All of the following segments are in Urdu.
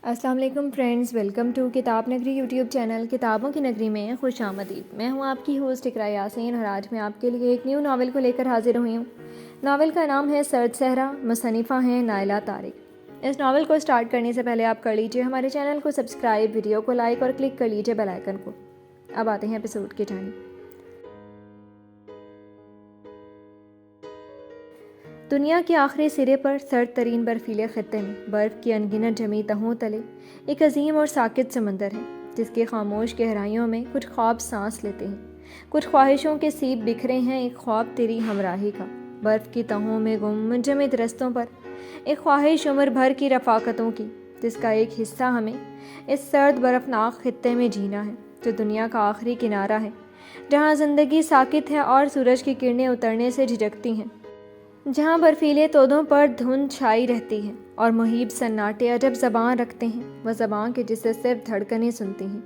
السلام علیکم فرینڈز، ویلکم ٹو کتاب نگری یوٹیوب چینل کتابوں کی نگری میں خوش آمدید۔ میں ہوں آپ کی ہوسٹ اقراء یاسین اور آج میں آپ کے لیے ایک نیو ناول کو لے کر حاضر ہوئی ہوں۔ ناول کا نام ہے سرد صحرا، مصنفہ ہیں نائلہ طارق۔ اس ناول کو سٹارٹ کرنے سے پہلے آپ کر لیجئے ہمارے چینل کو سبسکرائب، ویڈیو کو لائک اور کلک کر لیجئے بیل آئیکن کو۔ اب آتے ہیں ایپیسوڈ کی جانب۔ دنیا کے آخری سرے پر سرد ترین برفیلے خطے میں برف کی انگنت جمی تہوں تلے ایک عظیم اور ساکت سمندر ہے، جس کی خاموش گہرائیوں میں کچھ خواب سانس لیتے ہیں، کچھ خواہشوں کے سیب بکھرے ہیں، ایک خواب تیری ہمراہی کا۔ برف کی تہوں میں گم منجمد رستوں پر ایک خواہش عمر بھر کی رفاقتوں کی، جس کا ایک حصہ ہمیں اس سرد برفناک خطے میں جینا ہے، جو دنیا کا آخری کنارہ ہے، جہاں زندگی ساکت ہے اور سورج کی کرنیں اترنے سے جھجکتی ہیں، جہاں برفیلے تودوں پر دھند چھائی رہتی ہے اور مہیب سناٹے عجب زبان رکھتے ہیں، وہ زبان کہ جسے صرف دھڑکنیں سنتی ہیں،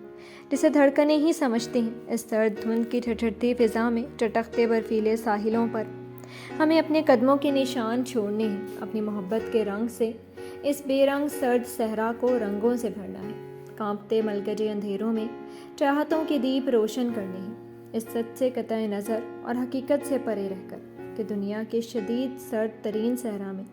جسے دھڑکنیں ہی سمجھتی ہیں۔ اس سرد دھند کی ٹھٹھرتی فضا میں چٹکتے برفیلے ساحلوں پر ہمیں اپنے قدموں کے نشان چھوڑنے ہیں، اپنی محبت کے رنگ سے اس بے رنگ سرد صحرا کو رنگوں سے بھرنا ہے، کانپتے ملگجے اندھیروں میں چاہتوں کے دیپ روشن کرنے ہیں، اس سچ سے قطع نظر اور حقیقت سے پرے رہ کر کہ دنیا کے شدید سرد ترین صحرا میں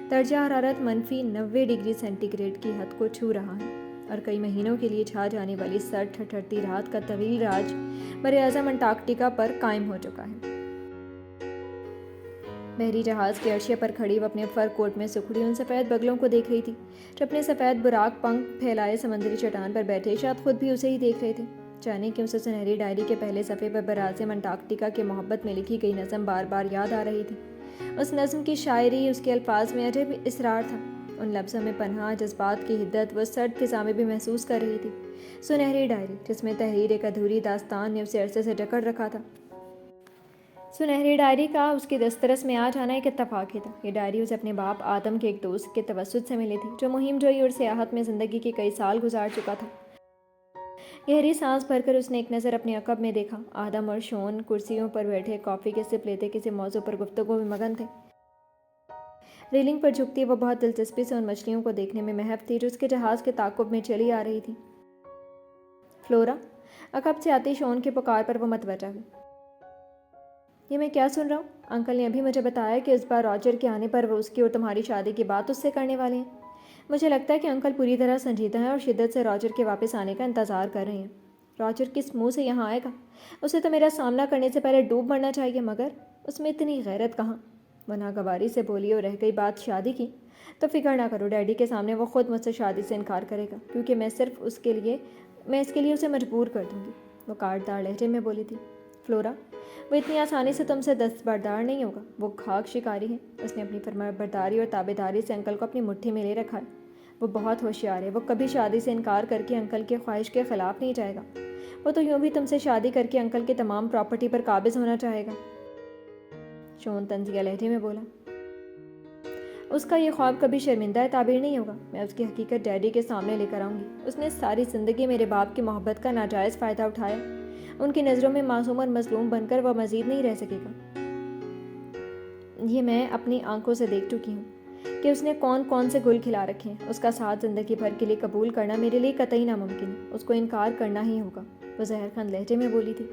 درجہ حرارت -90 ڈگری سینٹی گریڈ کی حد کو چھو رہا ہے، اور کئی مہینوں کے لیے چھا جانے والی سرد ٹھٹھرتی رات کا طویل راج براعظم انٹارکٹیکا پر قائم ہو چکا ہے۔ بحری جہاز کے عرصے پر کھڑی وہ اپنے فر کوٹ میں سکھڑی ان سفید بگلوں کو دیکھ رہی تھی، جو اپنے سفید براق پنکھ پھیلائے سمندری چٹان پر بیٹھے شاید خود بھی اسے ہی دیکھ رہے تھے، جانے کہ اسے سنہری ڈائری کے پہلے صفحے پر براعظم انٹارکٹیکا کے محبت میں لکھی گئی نظم بار بار یاد آ رہی تھی۔ اس نظم کی شاعری، اس کے الفاظ میں عجب اصرار تھا، ان لفظوں میں پنہاں جذبات کی حدت وہ سرد فضا میں بھی محسوس کر رہی تھی۔ سنہری ڈائری، جس میں تحریر ایک ادھوری داستان نے اسے عرصے سے جکڑ رکھا تھا۔ سنہری ڈائری کا اس کے دسترس میں آ جانا ایک اتفاق ہی تھا۔ یہ ڈائری اسے اپنے باپ آدم کے ایک دوست کے توسط سے ملی تھی، جو مہم جوئی اور سیاحت میں زندگی کے کئی سال گزار چکا تھا۔ گہری سانس بھر کر اس نے ایک نظر اپنے عقب میں دیکھا۔ آدم اور شون کرسیوں پر بیٹھے کافی کے سپ لیتے کسی موضوع پر گفتگو میں مگن تھے۔ ریلنگ پر جھکتی وہ بہت دلچسپی سے ان مچھلیوں کو دیکھنے میں محو تھی جو اس کے جہاز کے تعاقب میں چلی آ رہی تھی۔ فلورا! عقب سے آتی شون کی پکار پر وہ متوجہ ہوئی۔ یہ میں کیا سن رہا ہوں؟ انکل نے ابھی مجھے بتایا کہ اس بار راجر کے آنے پر وہ اس کی اور تمہاری شادی کی بات اس سے کرنے والے ہیں۔ مجھے لگتا ہے کہ انکل پوری طرح سنجیدہ ہیں اور شدت سے راجر کے واپس آنے کا انتظار کر رہے ہیں۔ راجر کس منہ سے یہاں آئے گا؟ اسے تو میرا سامنا کرنے سے پہلے ڈوب مرنا چاہیے، مگر اس میں اتنی غیرت کہاں؟ وہ ناگواری سے بولی، اور رہ گئی بات شادی کی، تو فکر نہ کرو، ڈیڈی کے سامنے وہ خود مجھ سے شادی سے انکار کرے گا، کیونکہ میں اس کے لیے اسے مجبور کر دوں گی، وہ کاٹدار لہجے میں بولی تھی۔ فلورا! وہ اتنی آسانی سے تم سے دستبردار نہیں ہوگا، وہ خاک شکاری ہے۔ اس نے اپنی فرمانبرداری اور تابعداری سے انکل کو اپنی مٹھی میں لے رکھا ہے۔ وہ بہت ہوشیار ہے، وہ کبھی شادی سے انکار کر کے انکل کی خواہش کے خلاف نہیں جائے گا۔ وہ تو یوں بھی تم سے شادی کر کے انکل کی تمام پراپرٹی پر قابض ہونا چاہے گا، شون طنزیہ لہجے میں بولا۔ اس کا یہ خواب کبھی شرمندہ تعبیر نہیں ہوگا، میں اس کی حقیقت ڈیڈی کے سامنے لے کر آؤں گی۔ اس نے ساری زندگی میرے باپ کی محبت کا ناجائز فائدہ اٹھایا، ان کی نظروں میں معصوم اور مظلوم بن کر وہ مزید نہیں رہ سکے گا۔ یہ میں اپنی آنکھوں سے دیکھ چکی ہوں کہ اس نے کون کون سے گل کھلا رکھے ہیں۔ اس کا ساتھ زندگی بھر کے لیے قبول کرنا میرے لیے قطعی ناممکن ہے، اس کو انکار کرنا ہی ہوگا، وہ زہر خند لہجے میں بولی تھی۔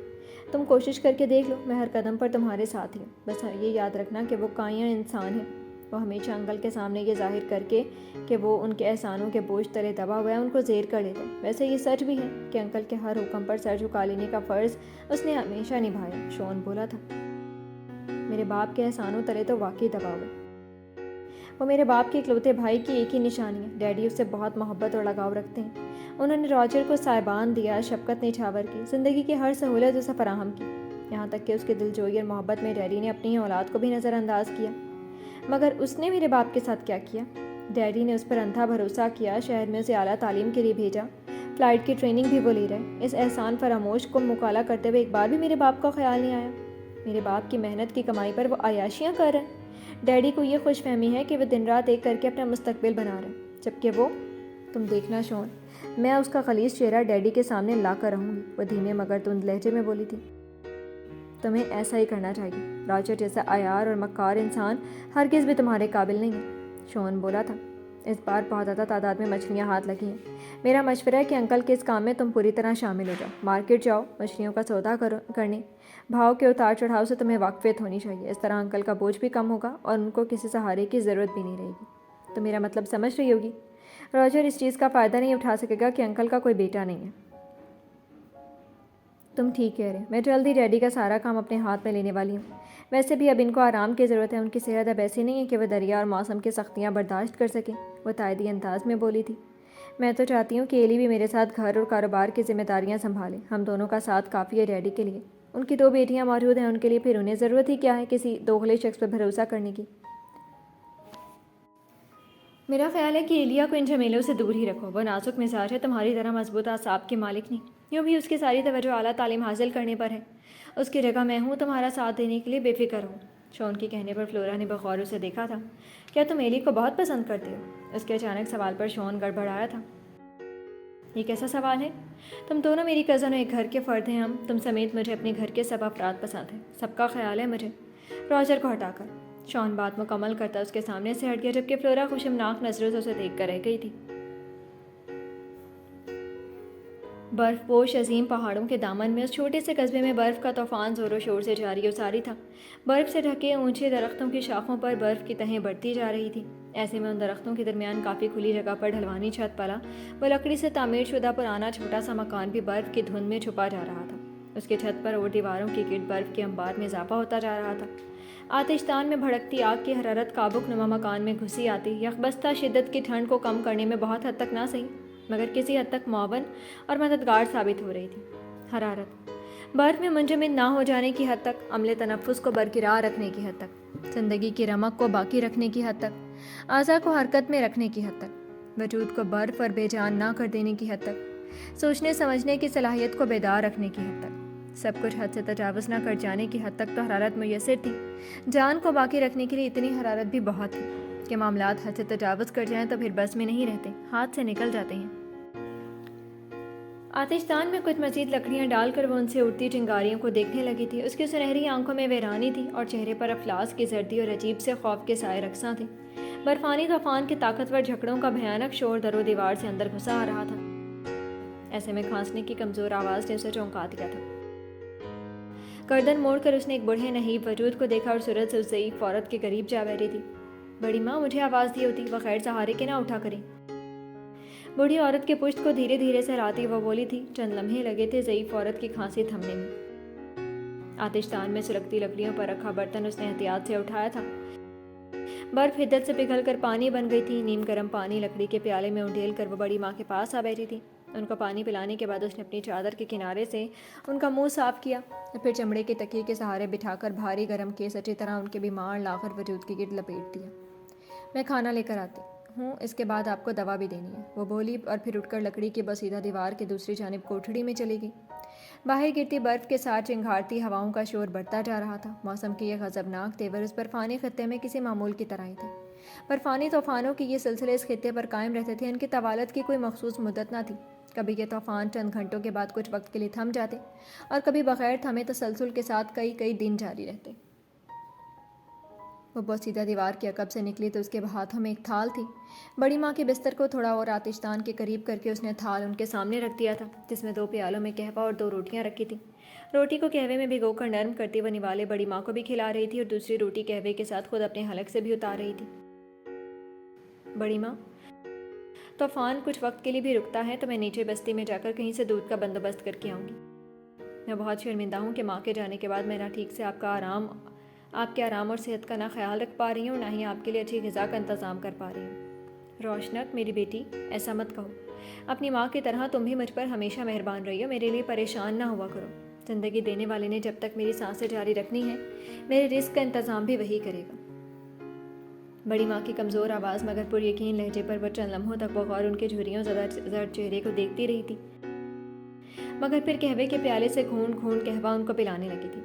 تم کوشش کر کے دیکھ لو، میں ہر قدم پر تمہارے ساتھ ہی ہوں، بس یہ یاد رکھنا کہ وہ کائیں انسان ہے۔ وہ ہمیشہ انکل کے سامنے یہ ظاہر کر کے کہ وہ ان کے احسانوں کے بوجھ تلے دبا ہوا ہے، ان کو زیر کر لیتا ہے۔ ویسے یہ سچ بھی ہے کہ انکل کے ہر حکم پر سر جھکا لینے کا فرض اس نے ہمیشہ نبھایا، شون بولا تھا۔ میرے باپ کے احسانوں تلے تو واقعی دبا ہوا ہے۔ وہ میرے باپ کے اکلوتے بھائی کی ایک ہی نشانی ہے، ڈیڈی اس سے بہت محبت اور لگاؤ رکھتے ہیں۔ انہوں نے راجر کو سائبان دیا، شفقت نچھاور کی، زندگی کی ہر سہولت اسے فراہم کی، یہاں تک کہ اس کے دلجوئی اور محبت میں ڈیڈی نے اپنی ہی اولاد کو بھی نظر انداز کیا۔ مگر اس نے میرے باپ کے ساتھ کیا کیا؟ ڈیڈی نے اس پر اندھا بھروسہ کیا، شہر میں اسے اعلیٰ تعلیم کے لیے بھیجا، فلائٹ کی ٹریننگ بھی وہ لے رہے۔ اس احسان فراموش کو مکالمہ کرتے ہوئے ایک بار بھی میرے باپ کا خیال نہیں آیا۔ میرے باپ کی محنت کی کمائی پر وہ عیاشیاں کر رہے ہیں۔ ڈیڈی کو یہ خوش فہمی ہے کہ وہ دن رات ایک کر کے اپنا مستقبل بنا رہے ہیں، جبکہ وہ… تم دیکھنا شون، میں اس کا خلیص چہرہ ڈیڈی کے سامنے لا کر رہوں گی، وہ دھیمے مگر تند لہجے میں بولی تھی۔ تمہیں ایسا ہی کرنا چاہیے، راجر جیسا عیار اور مکار انسان ہرگز بھی تمہارے قابل نہیں ہے، شون بولا تھا۔ اس بار بہت زیادہ تعداد میں مچھلیاں ہاتھ لگی ہیں۔ میرا مشورہ ہے کہ انکل کے اس کام میں تم پوری طرح شامل ہو جاؤ۔ مارکیٹ جاؤ، مچھلیوں کا سودا کرنے، بھاؤ کے اتار چڑھاؤ سے تمہیں واقفیت ہونی چاہیے۔ اس طرح انکل کا بوجھ بھی کم ہوگا اور ان کو کسی سہارے کی ضرورت بھی نہیں رہے گی۔ تو میرا مطلب سمجھ رہی ہوگی؟ راجر اس چیز کا فائدہ نہیں اٹھا سکے گا کہ انکل کا کوئی بیٹا نہیں ہے۔ تم ٹھیک کہہ رہے، میں جلدی ڈیڈی کا سارا کام اپنے ہاتھ میں لینے والی ہوں۔ ویسے بھی اب ان کو آرام کی ضرورت ہے، ان کی صحت اب ایسی نہیں ہے کہ وہ دریا اور موسم کی سختیاں برداشت کر سکیں، وہ تائیدی انداز میں بولی تھی۔ میں تو چاہتی ہوں کہ ایلی بھی میرے ساتھ گھر اور کاروبار کی ذمہ داریاں سنبھالے، ہم دونوں کا ساتھ کافی ہے ڈیڈی کے لیے۔ ان کی 2 بیٹیاں موجود ہیں، ان کے لیے پھر انہیں ضرورت ہی کیا ہے کسی دوغلے شخص پر بھروسہ کرنے کی۔ میرا خیال ہے کہ ایلیا کو ان جھمیلوں سے دور ہی رکھو، وہ نازک مزاج ہے، تمہاری طرح مضبوط اعصاب کی مالک نہیں۔ یوں بھی اس کی ساری توجہ اعلیٰ تعلیم حاصل کرنے پر ہے۔ اس کی جگہ میں ہوں، تمہارا ساتھ دینے کے لیے بے فکر ہوں۔ شون کے کہنے پر فلورا نے بغور اسے دیکھا تھا۔ کیا تم ایلی کو بہت پسند کرتے ہو؟ اس کے اچانک سوال پر شون گڑبڑایا تھا۔ یہ کیسا سوال ہے؟ تم دونوں میری کزن اور ایک گھر کے فرد ہیں، تم سمیت مجھے اپنے گھر کے سب افراد پسند ہیں، سب کا خیال ہے مجھے۔ راجر کو ہٹا کر شون بات مکمل کرتا اس کے سامنے سے ہٹ گیا، جبکہ فلورا خوشمناک نظروں سے اسے دیکھ کر رہ گئی تھی۔ برف پوش عظیم پہاڑوں کے دامن میں اس چھوٹے سے قصبے میں برف کا طوفان زور و شور سے جاری و ساری تھا۔ برف سے ڈھکے اونچے درختوں کی شاخوں پر برف کی تہیں بڑھتی جا رہی تھی۔ ایسے میں ان درختوں کے درمیان کافی کھلی جگہ پر ڈھلوانی چھت پلا وہ لکڑی سے تعمیر شدہ پرانا چھوٹا سا مکان بھی برف کی دھند میں چھپا جا رہا تھا۔ اس کے چھت پر اور دیواروں کے گرد برف کے انبار میں اضافہ ہوتا جا رہا تھا۔ آتشدان میں بھڑکتی آگ کی حرارت کابک نما مکان میں گھسی آتی، یکبستہ شدت کی ٹھنڈ کو کم کرنے میں بہت حد تک نہ صحیح مگر کسی حد تک معاون اور مددگار ثابت ہو رہی تھی۔ حرارت برف میں منجمد نہ ہو جانے کی حد تک، عمل تنفس کو برقرار رکھنے کی حد تک، زندگی کی رمق کو باقی رکھنے کی حد تک، اعضاء کو حرکت میں رکھنے کی حد تک، وجود کو برف اور بے جان نہ کر دینے کی حد تک، سوچنے سمجھنے کی صلاحیت کو بیدار رکھنے کی حد تک، سب کچھ حد سے تجاوز نہ کر جانے کی حد تک تو حرارت میسر تھی۔ جان کو باقی رکھنے کے لیے اتنی حرارت بھی بہت تھی کہ معاملات حد سے تجاوز کر جائیں تو پھر بس میں نہیں رہتے، ہاتھ سے نکل جاتے ہیں۔ آتشدان میں کچھ مزید لکڑیاں ڈال کر وہ ان سے اڑتی چنگاریوں کو دیکھنے لگی تھی۔ اس کی سنہری آنکھوں میں ویرانی تھی اور چہرے پر افلاس کی زردی اور عجیب سے خوف کے سائے رقصاں تھے۔ برفانی طوفان کے طاقتور جھکڑوں کا بھیانک شور در و دیوار سے اندر گھسا آ رہا تھا۔ ایسے میں کھانسنے کی کمزور آواز نے اسے چونکا دیا تھا۔ گردن موڑ کر اس نے ایک بوڑھے نحیب وجود کو دیکھا اور سرعت سے اس ضعیف عورت کے قریب جا بیٹھی تھی۔ بڑی ماں، مجھے آواز دی ہوتی، وہ غیر سہارے کے نہ اٹھا کریں۔ بوڑھی عورت کے پشت کو دھیرے دھیرے سہلاتی وہ بولی تھی۔ چند لمحے لگے تھے ضعیف عورت کی کھانسی تھمنے میں۔ آتشدان میں سلگتی لکڑیوں پر رکھا برتن اس نے احتیاط سے اٹھایا تھا۔ برف حدت سے پگھل کر پانی بن گئی تھی۔ نیم گرم پانی لکڑی کے پیالے میں انڈیل کر وہ بڑی ماں کے پاس آ بیٹھی تھی۔ ان کو پانی پلانے کے بعد اس نے اپنی چادر کے کنارے سے ان کا منہ صاف کیا اور پھر چمڑے کے تکیے کے سہارے بٹھا کر بھاری گرم کیس اچھی طرح ان کے بیمار لاغر وجود کے گرد لپیٹ دیا۔ میں کھانا لے کر آتی ہوں، اس کے بعد آپ کو دوا بھی دینی ہے، وہ بولی اور پھر اٹھ کر لکڑی کی بسیدہ دیوار کے دوسری جانب کوٹھڑی میں چلی گئی۔ باہر گرتی برف کے ساتھ چنگھاڑتی ہواؤں کا شور بڑھتا جا رہا تھا۔ موسم کے یہ غضبناک تیور اس برفانی خطے میں کسی معمول کی طرح ہی تھے۔ برفانی طوفانوں کی یہ سلسلے اس خطے پر قائم رہتے تھے، ان کی طوالت کی کوئی مخصوص مدت نہ تھی۔ کبھی یہ طوفان چند گھنٹوں کے بعد کچھ وقت کے لیے تھم جاتے اور کبھی بغیر تھمے تسلسل کے ساتھ کئی دن جاری رہتے۔ وہ بوسیدہ دیوار کے عقب سے نکلی تو اس کے ہاتھوں میں ایک تھال تھی۔ بڑی ماں کے بستر کو تھوڑا اور آتشدان کے قریب کر کے اس نے تھال ان کے سامنے رکھ دیا تھا، جس میں 2 پیالوں میں قہوہ اور 2 روٹیاں رکھی تھیں۔ روٹی کو قہوے میں بھگو کر نرم کرتی وہ نوالے بڑی ماں کو بھی کھلا رہی تھی اور دوسری روٹی قہوے کے ساتھ خود اپنے حلق سے بھی اتار رہی تھی۔ بڑی ماں، طوفان کچھ وقت کے لیے بھی رکتا ہے تو میں نیچے بستی میں جا کر کہیں سے دودھ کا بندوبست کر کے آؤں گی۔ میں بہت شرمندہ ہوں کہ ماں کے جانے کے بعد میں نہ ٹھیک سے آپ کے آرام اور صحت کا نہ خیال رکھ پا رہی ہوں، نہ ہی آپ کے لیے اچھی غذا کا انتظام کر پا رہی ہوں۔ روشنک میری بیٹی، ایسا مت کہو، اپنی ماں کی طرح تم بھی مجھ پر ہمیشہ مہربان رہی ہو، میرے لیے پریشان نہ ہوا کرو۔ زندگی دینے والے نے جب تک میری سانسیں جاری رکھنی ہے، میرے رزق کا انتظام بھی وہی کرے گا۔ بڑی ماں کی کمزور آواز مگر پر یقین لہجے پر وہ چند لمحوں تک بغور ان کے جھریوں زرد چہرے کو دیکھتی رہی تھی، مگر پھر قہوے کے پیالے سے گھونٹ گھونٹ قہوہ ان کو پلانے لگی تھی۔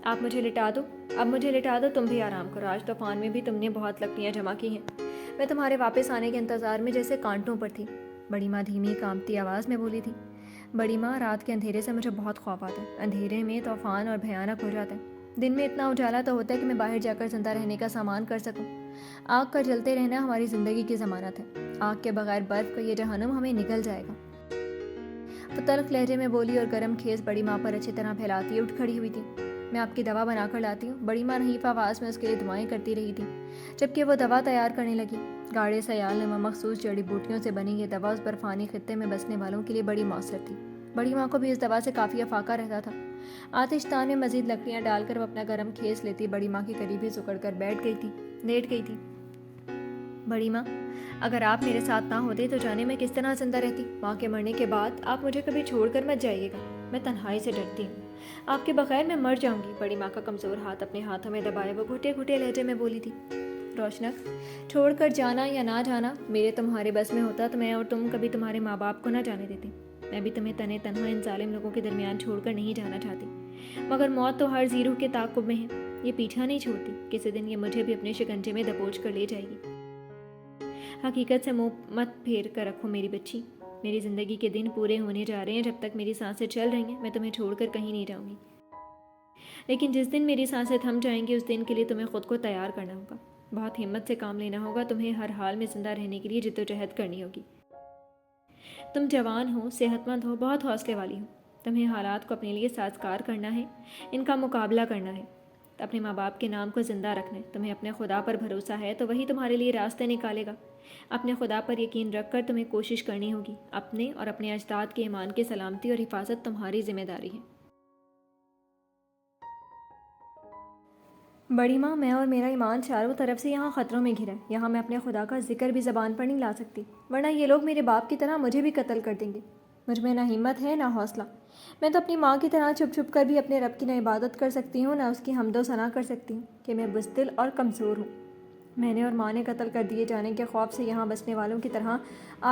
آپ مجھے لٹا دو، اب مجھے لٹا دو، تم بھی آرام کرو، آج طوفان میں بھی تم نے بہت لکڑیاں جمع کی ہیں، میں تمہارے واپس آنے کے انتظار میں جیسے کانٹوں پر تھی۔ بڑی ماں دھیمی کانپتی آواز میں بولی تھی۔ بڑی ماں، رات کے اندھیرے سے مجھے بہت خوف آتا ہے، اندھیرے میں طوفان اور بھیانک ہو جاتا ہے، دن میں اتنا اجالا تو ہوتا ہے کہ میں باہر جا کر زندہ رہنے کا سامان کر سکوں، آگ کا جلتے رہنا ہماری زندگی کی ضمانت ہے. آگ کے بغیر برف کا یہ جہنم ہمیں نگل جائے گا. وہ تلخ لہجے میں بولی اور گرم خیز بڑی ماں پر اچھی طرح پھیلاتی اٹھ کھڑی ہوئی تھی. میں آپ کی دوا بنا کر لاتی ہوں. بڑی ماں رحیف آواز میں اس کے لیے دعائیں کرتی رہی تھی جبکہ وہ دوا تیار کرنے لگی. گاڑے سیال نما مخصوص جڑی بوٹیوں سے بنی یہ دوا اس برفانی خطے میں بسنے والوں کے لیے بڑی مؤثر تھی. بڑی ماں کو بھی اس دوا سے کافی افاقہ رہتا تھا. آتش دان میں مزید لکڑیاں ڈال کر وہ اپنا گرم خیز لیتی بڑی ماں کے قریب ہی سکڑ کر لیٹ گئی تھی. بڑی ماں، اگر آپ میرے ساتھ نہ ہوتے تو جانے میں کس طرح زندہ رہتی. ماں کے مرنے کے بعد آپ مجھے کبھی چھوڑ کر مت جائیے گا. میں تنہائی سے ڈرتی ہوں. آپ کے بغیر میں مر جاؤں گی. بڑی ماں کا کمزور ہاتھ اپنے ہاتھوں میں دبائے وہ گھٹے گھٹے لہجے میں بولی تھی. روشنک، چھوڑ کر جانا یا نہ جانا میرے تمہارے بس میں ہوتا تو میں اور تم کبھی تمہارے ماں باپ کو نہ جانے دیتے. میں بھی تمہیں تنے تنہا ان ظالم لوگوں کے درمیان چھوڑ کر نہیں جانا چاہتی. مگر موت تو ہر زیرو کے تعاقب میں ہے. یہ پیچھا نہیں چھوڑتی. کسی دن یہ مجھے بھی اپنے شکنجے میں دبوچ کر لے جائے گی. حقیقت سے منہ مت پھیر کر رکھو میری بچی. میری زندگی کے دن پورے ہونے جا رہے ہیں. جب تک میری سانسیں چل رہی ہیں میں تمہیں چھوڑ کر کہیں نہیں جاؤں گی. لیکن جس دن میری سانسیں تھم جائیں گی اس دن کے لیے تمہیں خود کو تیار کرنا ہوگا. بہت ہمت سے کام لینا ہوگا. تمہیں ہر حال میں زندہ رہنے کے لیے جدوجہد کرنی ہوگی. تم جوان ہو، صحت مند ہو، بہت حوصلے والی ہو. تمہیں حالات کو اپنے لیے سازگار کرنا ہے، ان کا مقابلہ کرنا ہے، اپنے ماں باپ کے نام کو زندہ رکھنا ہے. تمہیں اپنے خدا پر بھروسہ ہے تو وہی تمہارے لیے راستے نکالے گا. اپنے خدا پر یقین رکھ کر تمہیں کوشش کرنی ہوگی. اپنے اور اپنے اجداد کے ایمان کی سلامتی اور حفاظت تمہاری ذمہ داری ہے. بڑی ماں، میں اور میرا ایمان چاروں طرف سے یہاں خطروں میں گھرا ہے. یہاں میں اپنے خدا کا ذکر بھی زبان پر نہیں لا سکتی، ورنہ یہ لوگ میرے باپ کی طرح مجھے بھی قتل کر دیں گے. مجھ میں نہ ہمت ہے نہ حوصلہ. میں تو اپنی ماں کی طرح چھپ چھپ کر بھی اپنے رب کی نہ عبادت کر سکتی ہوں، نہ اس کی حمد و ثنا کر سکتی ہوں کہ میں بزدل اور کمزور ہوں. میں نے اور ماں نے قتل کر دیے جانے کے خوف سے یہاں بسنے والوں کی طرح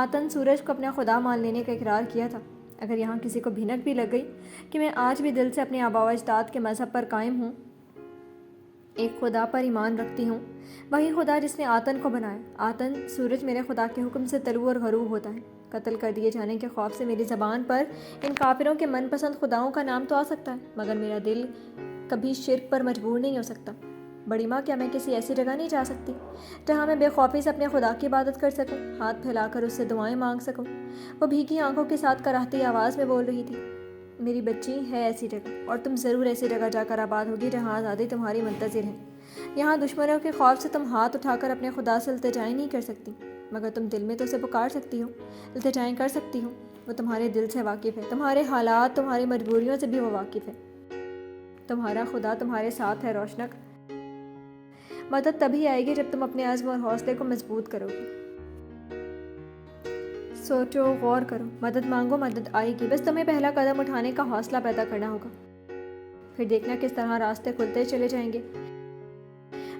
آتن سورج کو اپنا خدا مان لینے کا اقرار کیا تھا. اگر یہاں کسی کو بھنک بھی لگ گئی کہ میں آج بھی دل سے اپنے آباء و اجداد کے مذہب پر قائم ہوں، ایک خدا پر ایمان رکھتی ہوں، وہی خدا جس نے آتن کو بنایا. آتن سورج میرے خدا کے حکم سے طلوع اور غروب ہوتا ہے. قتل کر دیے جانے کے خوف سے میری زبان پر ان کافروں کے من پسند خداؤں کا نام تو آ سکتا ہے، مگر میرا دل کبھی شرک پر مجبور نہیں ہو سکتا. بڑی ماں، کیا میں کسی ایسی جگہ نہیں جا سکتی جہاں میں بے خوفی سے اپنے خدا کی عبادت کر سکوں، ہاتھ پھیلا کر اس سے دعائیں مانگ سکوں؟ وہ بھیگی آنکھوں کے ساتھ کراہتی آواز میں بول رہی تھی. میری بچی، ہے ایسی جگہ، اور تم ضرور ایسی جگہ جا کر آباد ہوگی جہاں آزادی تمہاری منتظر ہے. یہاں دشمنوں کے خوف سے تم ہاتھ اٹھا کر اپنے خدا سے التجائیں نہیں کر سکتی، مگر تم دل میں تو اسے پکار سکتی ہو، التجائیں کر سکتی ہو. وہ تمہارے دل سے واقف ہے، تمہارے حالات، تمہاری مجبوریوں سے بھی وہ واقف ہے. تمہارا خدا تمہارے ساتھ ہے روشنک. مدد تبھی آئے گی جب تم اپنے عزم اور حوصلے کو مضبوط کرو گی. سوچو، غور کرو، مدد مانگو، مدد آئے گی. بس تمہیں پہلا قدم اٹھانے کا حوصلہ پیدا کرنا ہوگا، پھر دیکھنا کس طرح راستے کھلتے چلے جائیں گے.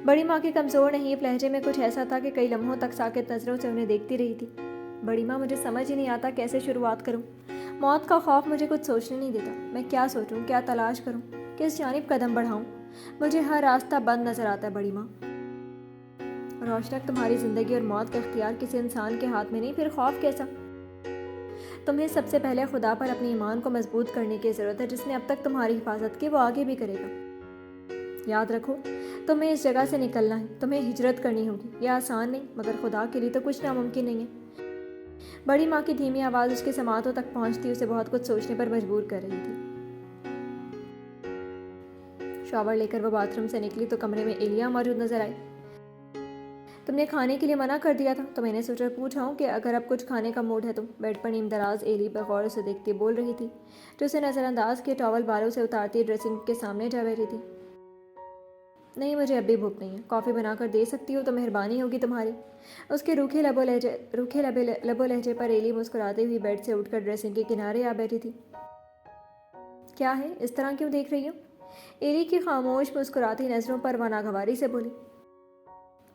بڑی ماں کے کمزور نحیف لہجے میں کچھ ایسا تھا کہ کئی لمحوں تک ساکت نظروں سے انہیں دیکھتی رہی تھی. بڑی ماں، مجھے سمجھ ہی نہیں آتا کیسے شروعات کروں. موت کا خوف مجھے کچھ سوچنے نہیں دیتا. میں کیا سوچوں، کیا تلاش کروں، کس جانب قدم بڑھاؤں؟ مجھے ہر راستہ بند نظر آتا ہے. بڑی ماں، روشنک، تمہاری زندگی اور موت کا اختیار کسی انسان کے ہاتھ میں نہیں، پھر خوف کیسا؟ تمہیں سب سے پہلے خدا پر اپنے ایمان کو مضبوط کرنے کی ضرورت ہے. جس نے اب تک تمہاری حفاظت کی وہ آگے بھی کرے گا. یاد رکھو، تمہیں اس جگہ سے نکلنا ہے، تمہیں ہجرت کرنی ہوگی. یہ آسان نہیں، مگر خدا کے لیے تو کچھ ناممکن نہیں ہے. بڑی ماں کی دھیمی آواز اس کے سماعتوں تک پہنچتی اسے بہت کچھ سوچنے پر مجبور کر رہی تھی. شاور لے کر وہ باتھ روم سے نکلی تو کمرے میں ایلیا موجود نظر آئی. تم نے کھانے کے لیے منع کر دیا تھا، تو میں نے سوچا پوچھا ہوں کہ اگر اب کچھ کھانے کا موڈ ہے تو. بیڈ پر نیم دراز ایلی بغور اسے دیکھتی بول رہی تھی، جو اسے نظر انداز کے ٹاول بالوں سے اتارتی ڈریسنگ کے سامنے جا بیٹھی تھی. نہیں، مجھے اب بھی بھوک نہیں ہے. کافی بنا کر دے سکتی ہو تو مہربانی ہوگی تمہاری. اس کے روکھے لب و لہجے پر ایلی مسکراتی ہوئی بیڈ سے اٹھ کر ڈریسنگ کے کنارے آ بیٹھی تھی. کیا ہے، اس طرح کیوں دیکھ رہی ہو؟ ایلی کی خاموش مسکراتی نظروں پر وہ ناگواری سے بولی.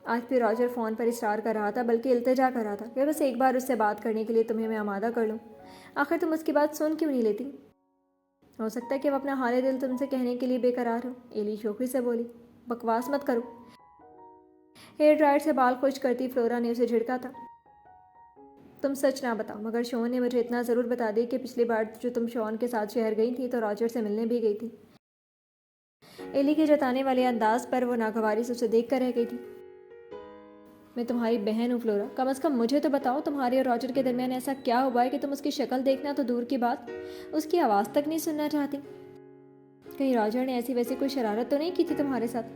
آج بھی راجر فون پر اصرار کر رہا تھا، بلکہ التجا کر رہا تھا کہ بس ایک بار اس سے بات کرنے کے لیے تمہیں میں آمادہ کر لوں. آخر تم اس کی بات سن کیوں نہیں لیتی؟ ہو سکتا ہے کہ وہ اپنا حال دل تم سے کہنے کے لیے بے قرار ہو. ایلی شوخی سے بولی. بکواس مت کرو. ہیئر ڈرائر سے بال خشک کرتی فلورا نے اسے جھڑکا تھا. تم سچ نہ بتاؤ، مگر شون نے مجھے اتنا ضرور بتا دیا کہ پچھلی بار جو تم شون کے ساتھ شہر گئی تھی تو راجر سے ملنے بھی گئی تھی. ایلی کے جتانے والے انداز پر وہ ناگواری سے اسے دیکھ کر رہ گئی تھی. میں تمہاری بہن ہوں فلورا، کم از کم مجھے تو بتاؤ تمہارے اور راجر کے درمیان ایسا کیا ہوا ہے کہ تم اس کی شکل دیکھنا تو دور کی بات اس کی آواز تک نہیں سننا چاہتی؟ کہیں راجر نے ایسی ویسی کوئی شرارت تو نہیں کی تھی تمہارے ساتھ؟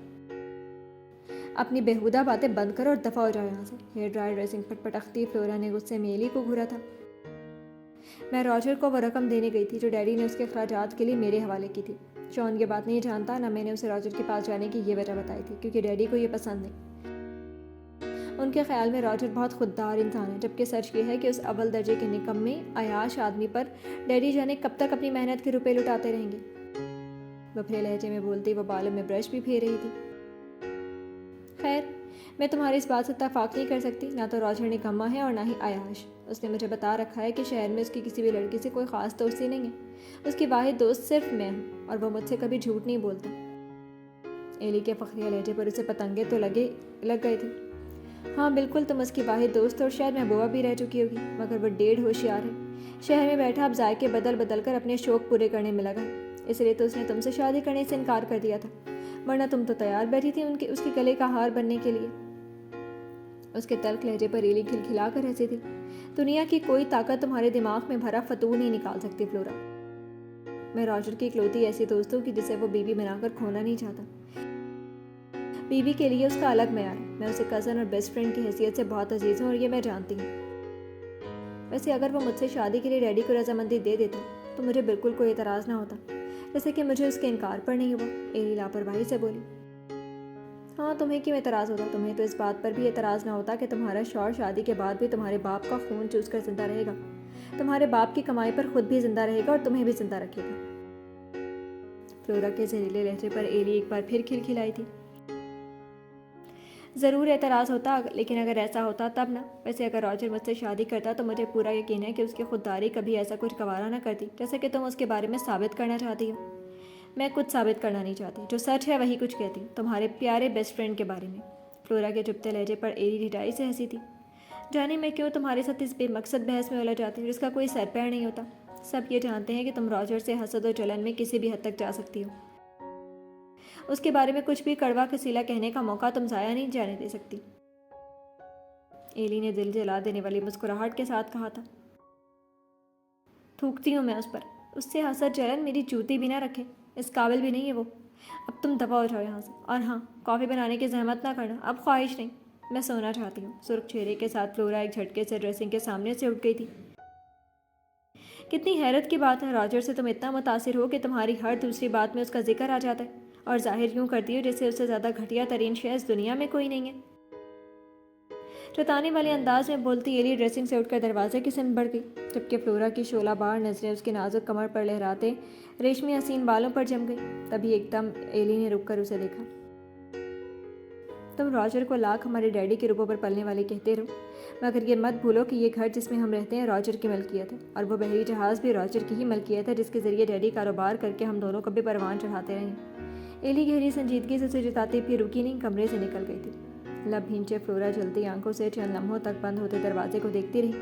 اپنی بےہودہ باتیں بند کرو اور دفع ہو جاؤ یہاں سے۔ ہیئر ڈرائر ڈریسنگ پر پٹکتی فلورا نے غصے میں ایلی کو گھورا تھا۔ میں راجر کو وہ رقم دینے گئی تھی جو ڈیڈی نے اس کے اخراجات کے لیے میرے حوالے کی تھی۔ شون یہ بات نہیں جانتا، نہ میں نے اسے راجر کے پاس جانے کی یہ وجہ بتائی تھی کیونکہ ڈیڈی کو یہ پسند نہیں۔ ان کے خیال میں راجر بہت خوددار انسان ہے، جبکہ سچ یہ ہے کہ اس اول درجے کے نکمے عیاش آدمی پر ڈیڈی جانے کب تک اپنی محنت کے روپے لٹاتے رہیں گے۔ بپھرے لہجے میں بولتی وہ بالوں میں برش بھی پھیر رہی تھی۔ خیر، میں تمہاری اس بات سے اتفاق نہیں کر سکتی، نہ تو راجر نکما ہے اور نہ ہی عیاش۔ اس نے مجھے بتا رکھا ہے کہ شہر میں اس کی کسی بھی لڑکی سے کوئی خاص دوستی نہیں ہے۔ اس کی واحد دوست صرف میں ہوں اور وہ مجھ سے کبھی جھوٹ نہیں بولتا۔ ایلی کے فخریہ لہجے پر اسے پتنگے تو لگ گئے تھے۔ ہاں بالکل، تم اس کی واحد دوست اور شاید محبوبہ بھی رہ چکی ہوگی، مگر وہ ڈیڑھ ہوشیار ہے۔ شہر میں بیٹھا اب ذائقے بدل بدل کر اپنے شوق پورے کرنے میں لگا، اس لیے تو اس نے تم سے شادی کرنے سے انکار کر دیا تھا، ورنہ تم تو تیار بیٹھی تھی اس کے گلے کا ہار بننے کے لیے۔ اس کے تلخ لہجے پر ایلی کھلکھلا کر ہنسی تھی۔ دنیا کی کوئی طاقت تمہارے دماغ میں بھرا فتور نہیں نکال سکتی فلورا۔ میں راجر کی اکلوتی ایسی دوست ہوں کہ جسے وہ بیوی بنا کر کھونا نہیں چاہتا۔ بیوی کے لیے اس کا الگ معیار ہے۔ میں اسے کزن اور بیسٹ فرینڈ کی حیثیت سے بہت عزیز ہوں اور یہ میں جانتی ہوں۔ ویسے اگر وہ مجھ سے شادی کے لیے ڈیڈی کو رضامندی دے دیتا تو مجھے بالکل کوئی اعتراض نہ ہوتا، جیسے کہ مجھے اس کے انکار پر نہیں ہوا۔ ایلی لاپرواہی سے بولی۔ ہاں، تمہیں کیوں اعتراض ہوتا؟ تمہیں تو اس بات پر بھی اعتراض نہ ہوتا کہ تمہارا شوہر شادی کے بعد بھی تمہارے باپ کا خون چوس کر زندہ رہے گا، تمہارے باپ کی کمائی پر خود بھی زندہ رہے گا اور تمہیں بھی زندہ رکھے گا۔ فلورا کے زہریلے لہجے پر ایلی ایک بار پھر کھلکھلائی تھی۔ ضرور اعتراض ہوتا، لیکن اگر ایسا ہوتا تب نہ۔ ویسے اگر راجر مجھ سے شادی کرتا تو مجھے پورا یقین ہے کہ اس کی خودداری کبھی ایسا کچھ گوارا نہ کرتی جیسے کہ تم اس کے بارے میں ثابت کرنا چاہتی ہو۔ میں کچھ ثابت کرنا نہیں چاہتی، جو سچ ہے وہی کچھ کہتی ہوں، تمہارے پیارے بیسٹ فرینڈ کے بارے میں۔ فلورا کے چپتے لہجے پر ایلی ڈھٹائی سے ہنسی تھی۔ جانے میں کیوں تمہارے ساتھ اس بے مقصد بحث میں الجھ جاتی ہوں جس کا کوئی سر پیر نہیں ہوتا۔ سب یہ جانتے ہیں کہ تم راجر سے حسد و جلن میں کسی بھی حد تک جا سکتی ہو۔ اس کے بارے میں کچھ بھی کڑوا کسیلا کہنے کا موقع تم ضائع نہیں جانے دے سکتی۔ ایلی نے دل جلا دینے والی مسکراہٹ کے ساتھ کہا تھا۔ تھوکتی ہوں میں اس پر، اس سے حسد جلن میری جوتی بھی نہ رکھے، اس قابل بھی نہیں ہے وہ۔ اب تم دفع ہو جاؤ یہاں سے، اور ہاں، کافی بنانے کی زحمت نہ کرنا، اب خواہش نہیں، میں سونا چاہتی ہوں۔ سرخ چہرے کے ساتھ فلورا ایک جھٹکے سے ڈریسنگ کے سامنے سے اٹھ گئی تھی۔ کتنی حیرت کی بات ہے، راجر سے تم اتنا متاثر ہو کہ تمہاری ہر دوسری بات میں اس کا ذکر آ جاتا ہے، اور ظاہر یوں کرتی ہو جیسے اس سے زیادہ گھٹیا ترین شے اس دنیا میں کوئی نہیں ہے۔ چتانے والے انداز میں بولتی ایلی ڈریسنگ سے اٹھ کر دروازے کی سمت بڑھ گئی، جبکہ فلورا کی شعلہ بار نظریں اس کی نازک کمر پر لہراتے ریشمی حسین بالوں پر جم گئی۔ تبھی ایک دم ایلی نے رک کر اسے دیکھا۔ تم راجر کو لاکھ ہمارے ڈیڈی کے روپوں پر پلنے والے کہتے رہو، مگر یہ مت بھولو کہ یہ گھر جس میں ہم رہتے ہیں راجر کی ملکیت ہے، اور وہ بحری جہاز بھی راجر کی ہی ملکیت ہے جس کے ذریعے ڈیڈی کاروبار کر کے ہم دونوں کو بھی پروان چڑھاتے رہے۔ ایلی گہری سنجیدگی سے اسے جتاتی پھر رکی نہیں، کمرے سے نکل گئی تھی۔ لب بھینچے فلورا جلتی آنکھوں سے چند لمحوں تک بند ہوتے دروازے کو دیکھتی رہی،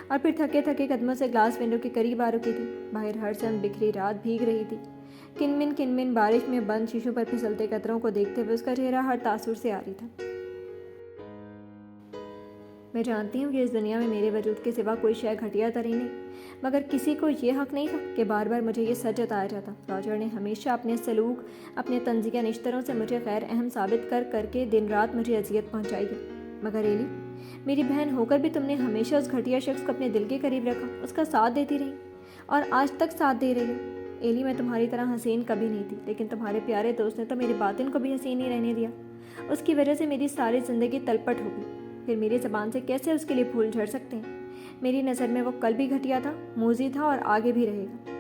اور پھر تھکے تھکے قدموں سے گلاس ونڈو کے قریب آ رکی تھی۔ باہر ہر سمت بکھری رات بھیگ رہی تھی۔ کنمن بارش میں بند شیشوں پر پھسلتے قطروں کو دیکھتے ہوئے اس کا چہرہ ہر تاثر سے عاری تھا۔ میں جانتی ہوں کہ اس دنیا میں میرے وجود کے سوا کوئی شے گھٹیا ترین نہیں، مگر کسی کو یہ حق نہیں تھا کہ بار بار مجھے یہ سچ جتایا جاتا۔ راجر نے ہمیشہ اپنے سلوک، اپنے طنزیہ نشتروں سے مجھے غیر اہم ثابت کر کے دن رات مجھے اذیت پہنچائی ہے۔ مگر ایلی، میری بہن ہو کر بھی تم نے ہمیشہ اس گھٹیا شخص کو اپنے دل کے قریب رکھا، اس کا ساتھ دیتی رہی، اور آج تک ساتھ دے رہی ہو۔ ایلی، میں تمہاری طرح حسین کبھی نہیں تھی، لیکن تمہارے پیارے دوست نے تو میرے باطن کو بھی حسین نہیں رہنے دیا۔ اس کی وجہ سے میری ساری زندگی تلپٹ ہو گئی، پھر میری زبان سے کیسے اس کے لیے پھول جھڑ سکتے ہیں؟ میری نظر میں وہ کل بھی گھٹیا تھا، موذی تھا، اور آگے بھی رہے گا۔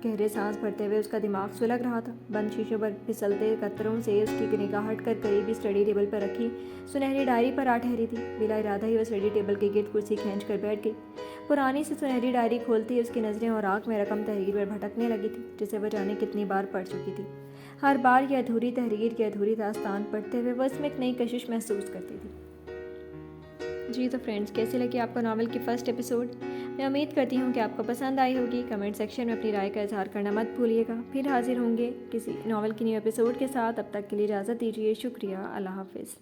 گہرے سانس بھرتے ہوئے اس کا دماغ سلگ رہا تھا۔ بند شیشوں پر پھسلتے قطروں سے اس کی نگاہ ہٹ کر قریبی اسٹڈی ٹیبل پر رکھی سنہری ڈائری پر آ ٹھہری تھی۔ بلا ارادہ ہی وہ اسٹڈی ٹیبل کے گرد کرسی کھینچ کر بیٹھ گئی۔ پرانی سی سنہری ڈائری کھولتی اس کی نظریں اور آنکھ میں رقم تحریر پر بھٹکنے لگی تھی، جسے وہ جانے کتنی بار پڑھ چکی تھی۔ ہر بار یہ ادھوری تحریر کی ادھوری داستان پڑھتے ہوئے وہ اس میں ایک نئی کشش محسوس کرتی تھی۔ جی تو فرینڈز، کیسی لگی آپ کو ناول کی فرسٹ ایپیسوڈ؟ میں امید کرتی ہوں کہ آپ کو پسند آئی ہوگی۔ کمنٹ سیکشن میں اپنی رائے کا اظہار کرنا مت بھولیے گا۔ پھر حاضر ہوں گے کسی ناول کی نیو ایپیسوڈ کے ساتھ، اب تک کے لیے اجازت دیجیے۔ شکریہ، اللہ حافظ۔